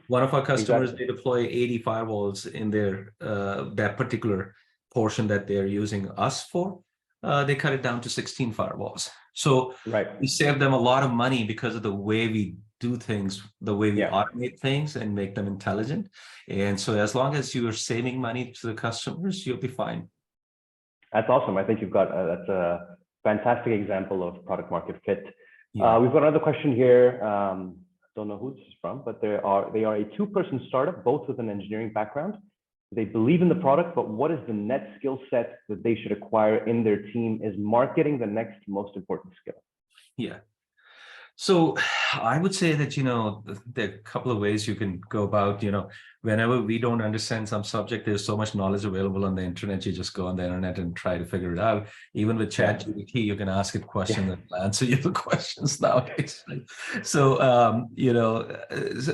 one of our customers, they deploy 80 firewalls in their that particular portion that they're using us for. They cut it down to 16 firewalls. So we save them a lot of money because of the way we do things, the way we automate things and make them intelligent. And so as long as you are saving money to the customers, you'll be fine. That's awesome. I think you've got that's a fantastic example of product market fit. We've got another question here. Don't know who this is from, but they are a 2-person startup, both with an engineering background. They believe in the product, but what is the net skill set that they should acquire in their team? Is marketing the next most important skill? Yeah. So I would say that, there are a couple of ways you can go about, whenever we don't understand some subject, there's so much knowledge available on the internet. You just go on the internet and try to figure it out. Even with ChatGPT, you can ask it questions and it'll answer you the questions nowadays. Right? So,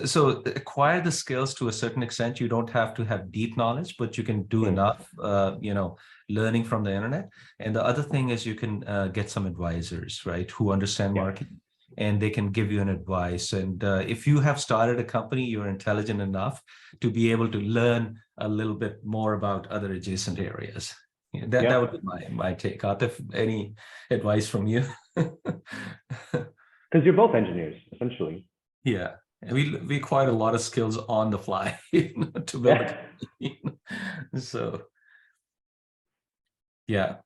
so acquire the skills to a certain extent. You don't have to have deep knowledge, but you can do enough, learning from the internet. And the other thing is you can get some advisors, right, who understand marketing. And they can give you an advice. And if you have started a company, you're intelligent enough to be able to learn a little bit more about other adjacent areas. That would be my take. Atif, any advice from you? Because you're both engineers, essentially. Yeah. And we acquired a lot of skills on the fly to build a company. So, yeah.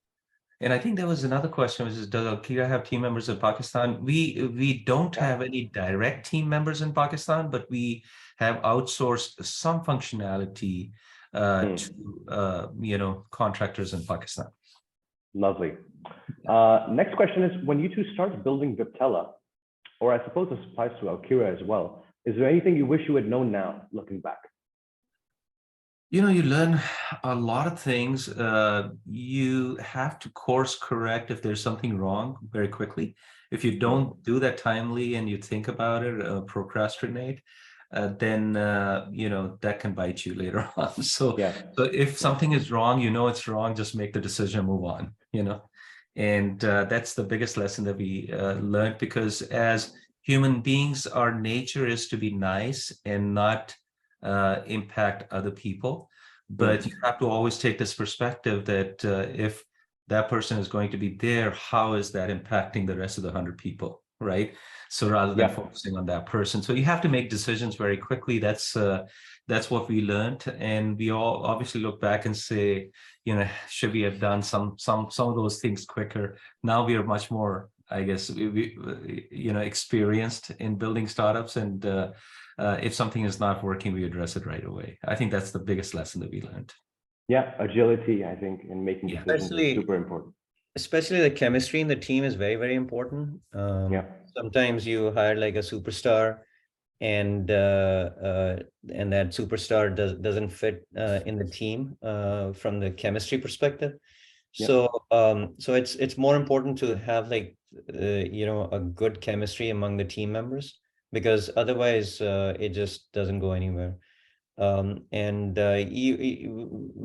And I think there was another question, which is, does Alkira have team members in Pakistan? We don't have any direct team members in Pakistan, but we have outsourced some functionality to contractors in Pakistan. Lovely. Next question is, when you two started building Viptela, or I suppose this applies to Alkira as well, is there anything you wish you had known now, looking back? You learn a lot of things. You have to course correct if there's something wrong very quickly. If you don't do that timely and you think about it, procrastinate, then, that can bite you later on. So if something is wrong, it's wrong, just make the decision, move on, And that's the biggest lesson that we learned, because as human beings, our nature is to be nice and not impact other people. But you have to always take this perspective that if that person is going to be there, how is that impacting the rest of the 100 people, right? So rather than focusing on that person. So you have to make decisions very quickly. That's what we learned. And we all obviously look back and say, should we have done some of those things quicker? Now we are much more, I guess, experienced in building startups, and if something is not working, we address it right away. I think that's the biggest lesson that we learned. Yeah, agility, I think, in making decisions is super important. Especially the chemistry in the team is very, very important. Sometimes you hire like a superstar, and that superstar doesn't fit in the team from the chemistry perspective. So it's more important to have like a good chemistry among the team members, because otherwise it just doesn't go anywhere.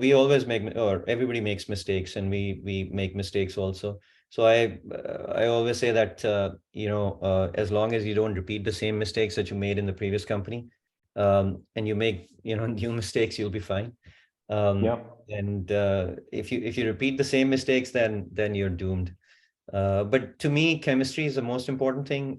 We always make, or everybody makes mistakes, and we make mistakes also. So I always say that as long as you don't repeat the same mistakes that you made in the previous company, and you make new mistakes, you'll be fine. And if you repeat the same mistakes, then you're doomed. But to me, chemistry is the most important thing.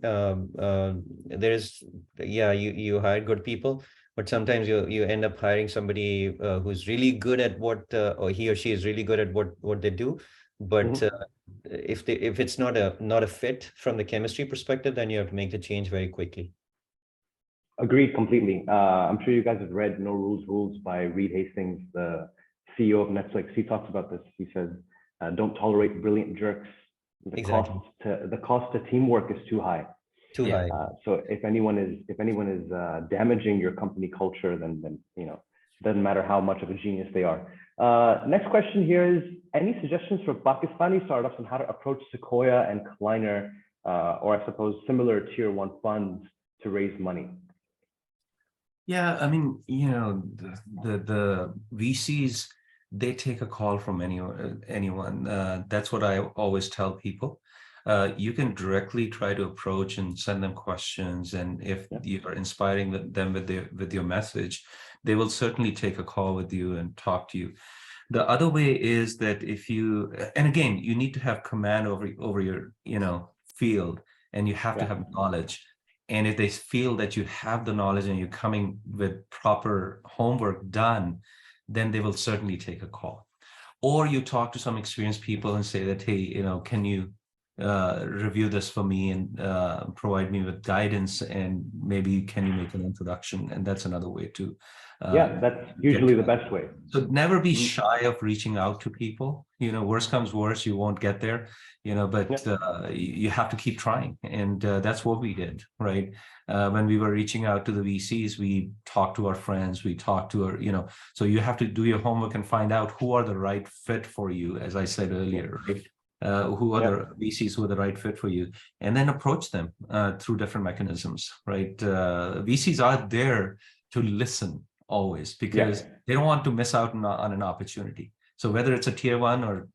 You hire good people, but sometimes you end up hiring somebody who's really good at what, or he or she is really good at what they do. But if it's not a fit from the chemistry perspective, then you have to make the change very quickly. Agreed completely. I'm sure you guys have read No Rules by Reed Hastings, the CEO of Netflix. He talks about this. He says, don't tolerate brilliant jerks. The cost to teamwork is too high. So if anyone is damaging your company culture, then it doesn't matter how much of a genius they are. Next question here is, any suggestions for Pakistani startups on how to approach Sequoia and Kleiner, or I suppose similar tier 1 funds to raise money? Yeah, I mean, the VCs, they take a call from anyone. That's what I always tell people. You can directly try to approach and send them questions, and if you are inspiring them with your message, they will certainly take a call with you and talk to you. The other way is that if you, and again, you need to have command over your, field, and you have to have knowledge. And if they feel that you have the knowledge and you're coming with proper homework done, then they will certainly take a call. Or you talk to some experienced people and say that, hey, can you review this for me and provide me with guidance, and maybe can you make an introduction? And that's another way to that's usually the best way. So never be shy of reaching out to people. Worst comes worst, you won't get there, but you have to keep trying. And that's what we did, right? When we were reaching out to the VCs, we talked to our friends, we talked to our, so you have to do your homework and find out who are the right fit for you, as I said earlier, right? Who are the VCs who are the right fit for you, and then approach them through different mechanisms, right? VCs are there to listen always, because they don't want to miss out on an opportunity. So whether it's a tier one or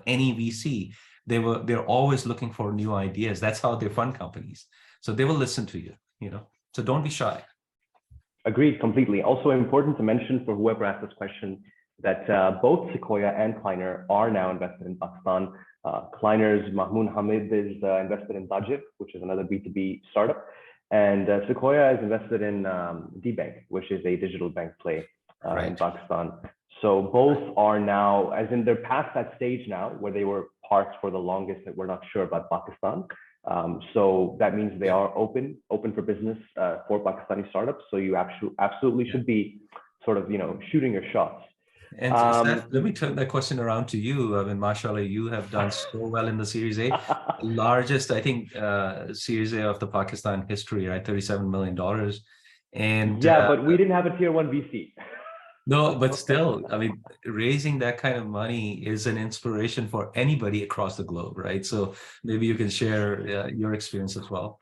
any VC, they're always looking for new ideas. That's how they fund companies. So they will listen to you, so don't be shy. Agreed completely. Also important to mention for whoever asked this question that both Sequoia and Kleiner are now invested in Pakistan. Kleiner's Mahmoud Hamid is invested in Tajik, which is another B2B startup. And Sequoia is invested in D-Bank, which is a digital bank play in Pakistan. So both are now, as in they're past that stage now where they were parked for the longest that we're not sure about Pakistan. So that means they are open for business for Pakistani startups. So you absolutely should be sort of, shooting your shots. And Seth, let me turn that question around to you. I mean, mashallah, you have done so well in the Series A, largest, I think, Series A of the Pakistan history, right? $37 million. And but we didn't have a tier one VC. No, but still, I mean, raising that kind of money is an inspiration for anybody across the globe, right? So maybe you can share your experience as well.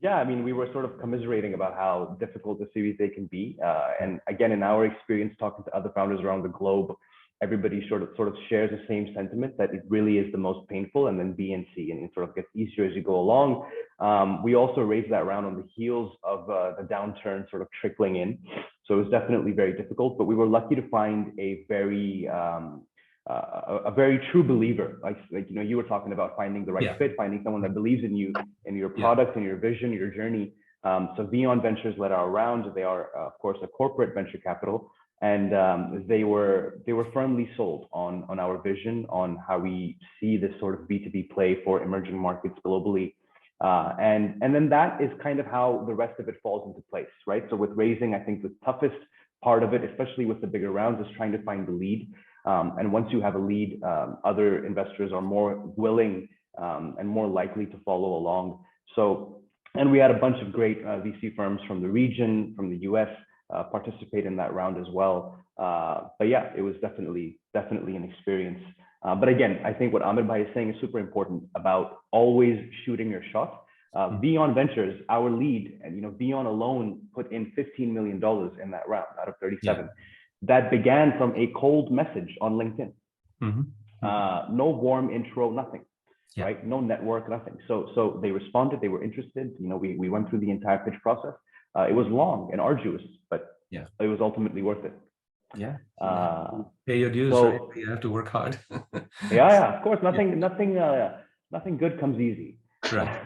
Yeah, I mean, we were sort of commiserating about how difficult the Series A can be. And again, in our experience, talking to other founders around the globe, everybody sort of shares the same sentiment that it really is the most painful, and then B and C, and it sort of gets easier as you go along. We also raised that round on the heels of the downturn sort of trickling in. So it was definitely very difficult, but we were lucky to find a very true believer, like you were talking about finding the right fit, finding someone that believes in you and your product and your vision, your journey. So Beyond Ventures led our round. They are of course a corporate venture capital, and they were firmly sold on our vision, on how we see this sort of B2B play for emerging markets globally. And then that is kind of how the rest of it falls into place, right? So with raising, I think the toughest part of it, especially with the bigger rounds, is trying to find the lead. And once you have a lead, other investors are more willing and more likely to follow along. So, and we had a bunch of great VC firms from the region, from the US, participate in that round as well. But yeah, it was definitely an experience. But again, I think what Amir Bhai is saying is super important about always shooting your shot. Beyond Ventures, our lead, and Beyond alone put in $15 million in that round out of 37. That began from a cold message on LinkedIn. No warm intro, nothing, right? No network, nothing. So they responded, they were interested. We went through the entire pitch process. It was long and arduous, but it was ultimately worth it. Pay your dues, right? You have to work hard. Of course, nothing good comes easy. Right.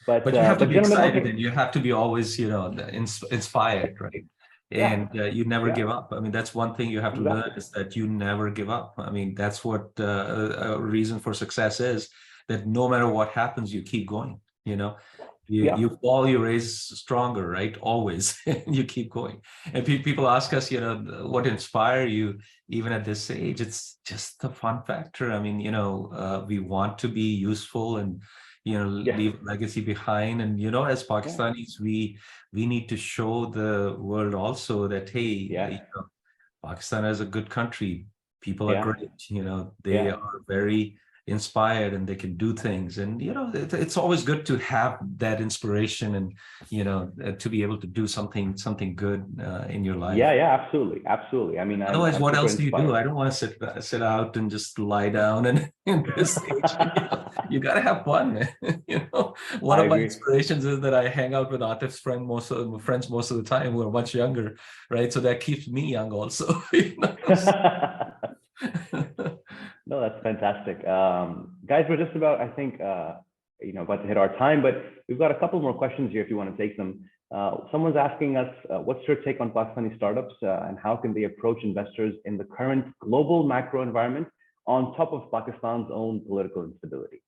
But you have to be excited, and you have to be always, inspired, right? And you never give up. I mean, that's one thing you have to learn, is that you never give up. I mean, that's what a reason for success is, that no matter what happens, you keep going, You fall, you raise stronger, right? Always. You keep going. And people ask us, what inspires you even at this age? It's just the fun factor. I mean, we want to be useful and, leave a legacy behind. And, as Pakistanis, we need to show the world also that, hey, Pakistan is a good country. People are great. They are very inspired and they can do things. And, it's always good to have that inspiration and, to be able to do something good in your life. Yeah, absolutely. I mean, otherwise, I'm what super else do you do? inspired. I don't want to sit out and just lie down and in this age. You got to have fun, man. One I of my agree. inspirations is that I hang out with artists friends most of the time who are much younger, right? So that keeps me young also. No, that's fantastic. Guys, we're just about, I think, about to hit our time, but we've got a couple more questions here if you want to take them. Someone's asking us, what's your take on Pakistani startups and how can they approach investors in the current global macro environment on top of Pakistan's own political instability?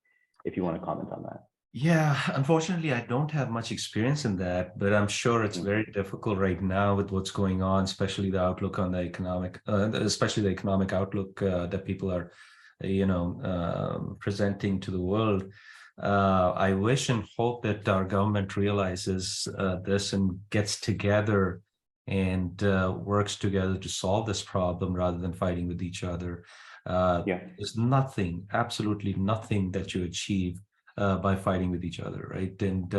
If you want to comment on that. Yeah, unfortunately, I don't have much experience in that, but I'm sure it's very difficult right now with what's going on, especially the outlook on the economic, especially the economic outlook that people are, presenting to the world. I wish and hope that our government realizes this and gets together and works together to solve this problem rather than fighting with each other. There's nothing, absolutely nothing that you achieve by fighting with each other, right? And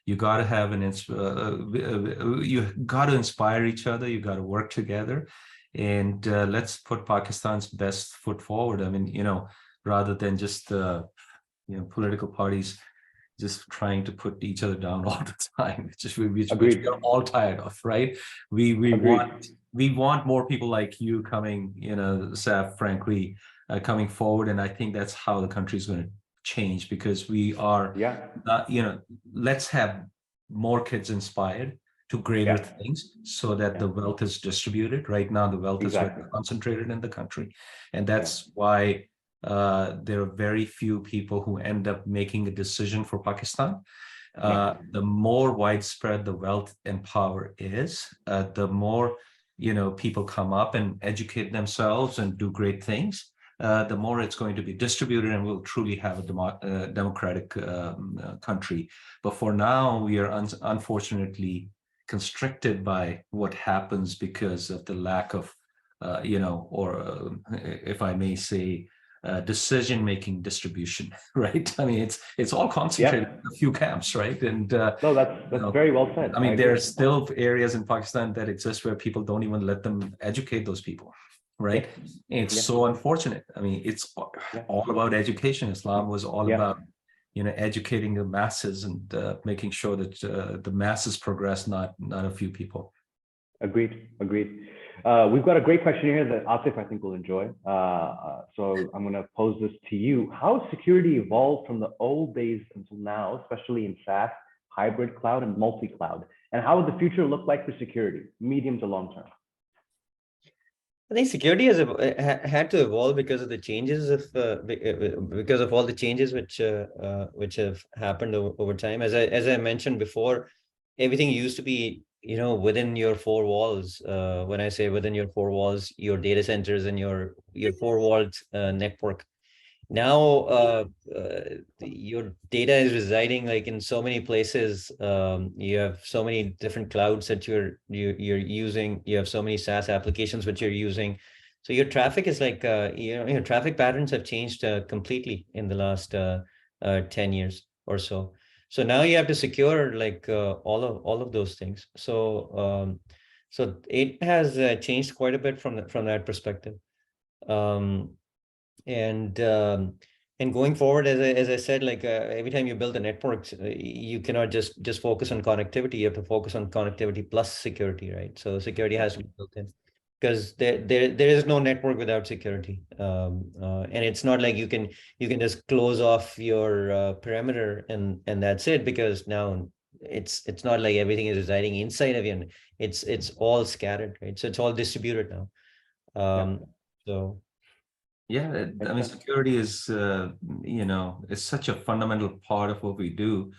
you got to have you got to inspire each other. You got to work together, and let's put Pakistan's best foot forward. I mean, rather than just political parties just trying to put each other down all the time, which we're all tired of, right? We want more people like you coming, Saf, frankly, coming forward, and I think that's how the country is going to change, because we are let's have more kids inspired to greater things so that the wealth is distributed. Right now the wealth is very concentrated in the country, and that's why there are very few people who end up making a decision for Pakistan. The more widespread the wealth and power is, the more people come up and educate themselves and do great things, the more it's going to be distributed, and we'll truly have a democratic country. But for now, we are unfortunately constricted by what happens because of the lack of, if I may say, decision-making distribution, right? I mean, it's all concentrated in a few camps, right? And no, that's very well said. I mean, there are still areas in Pakistan that exist where people don't even let them educate those people. Right. It's so unfortunate. I mean, it's all about education. Islam was all about, educating the masses and making sure that the masses progress, not a few people. Agreed. We've got a great question here that Atif, I think, will enjoy. So I'm going to pose this to you. How has security evolved from the old days until now, especially in SaaS, hybrid cloud, and multi-cloud? And how would the future look like for security, medium to long term? I think security has had to evolve because of the changes because of all the changes which have happened over time. As I mentioned before, everything used to be within your four walls. When I say within your four walls, your data centers and your four-walled network. Now your data is residing like in so many places. You have so many different clouds that you're using. You have so many SaaS applications which you're using. So your traffic is like your traffic patterns have changed completely in the last 10 years or so. So now you have to secure like all of those things. So so it has changed quite a bit from that perspective. And going forward, as I said, like every time you build a network, you cannot just focus on connectivity. You have to focus on connectivity plus security, right? So security has to be built in, because there is no network without security. And it's not like you can just close off your perimeter and that's it, because now it's not like everything is residing inside of you. It's all scattered, right? So it's all distributed now. So. Yeah, I mean, security is, is such a fundamental part of what we do.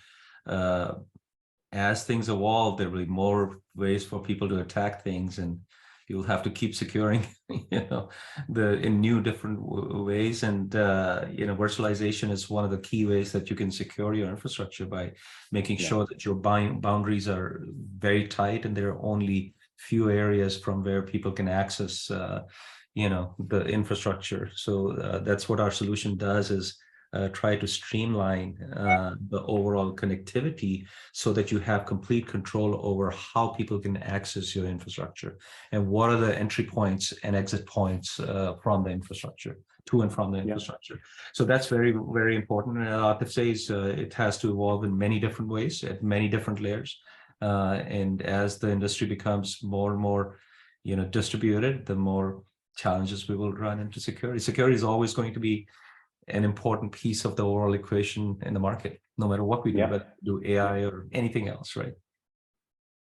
As things evolve, there will be more ways for people to attack things, and you'll have to keep securing, in new different ways. And, virtualization is one of the key ways that you can secure your infrastructure, by making sure that your boundaries are very tight and there are only few areas from where people can access the infrastructure. So that's what our solution does, is try to streamline the overall connectivity so that you have complete control over how people can access your infrastructure and what are the entry points and exit points from the infrastructure, to and from the infrastructure. So that's very, very important. And Atif says it has to evolve in many different ways at many different layers. And as the industry becomes more and more, distributed, the more challenges we will run into security. Security is always going to be an important piece of the overall equation in the market, no matter what we do, whether we do AI or anything else, right?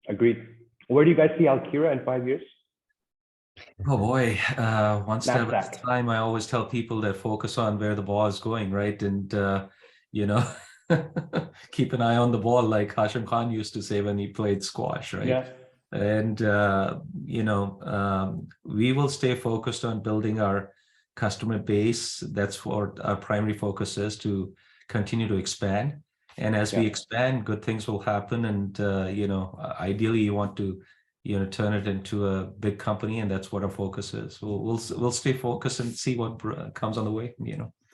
Agreed. Where do you guys see Alkira in 5 years? Oh boy, one step at a time. I always tell people that focus on where the ball is going, right? And, keep an eye on the ball, like Hashim Khan used to say when he played squash, right? Yeah. And, we will stay focused on building our customer base. That's what our primary focus is, to continue to expand. And as we expand, good things will happen. And, ideally you want to, turn it into a big company, and that's what our focus is. We'll stay focused and see what comes on the way,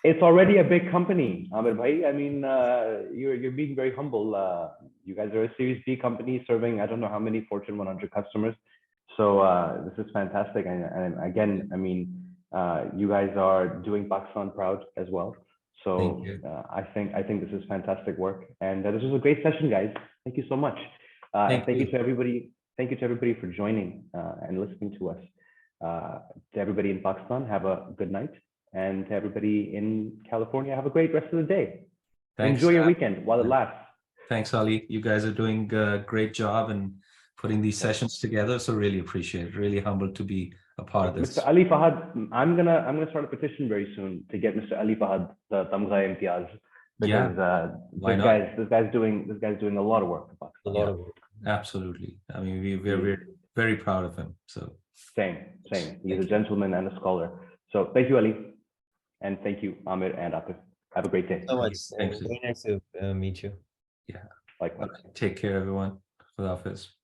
It's already a big company, Amir bhai. I mean, you're being very humble. You guys are a Series B company serving, I don't know how many Fortune 100 customers. So this is fantastic. And again, I mean, you guys are doing Pakistan proud as well. So I think this is fantastic work. And this was a great session, guys. Thank you so much. Thank you to everybody. Thank you to everybody for joining and listening to us. To everybody in Pakistan, have a good night. And to everybody in California, have a great rest of the day. Thanks. Enjoy your weekend while it lasts. Thanks, Ali. You guys are doing a great job in putting these sessions together. So really appreciate it. Really humbled to be a part of this. Mr. Ali Fahad, I'm gonna start a petition very soon to get Mr. Ali Fahad the Tamgha Imtiaz, because this guy's doing a lot of work. A lot of work. Absolutely. I mean, we're very proud of him. So same. He's a gentleman and a scholar. So thank you, Ali, and thank you, Amir and Atif. Have a great day. So much. Thanks. Very nice to meet you. Yeah. Likewise. Take care, everyone. Khudafis.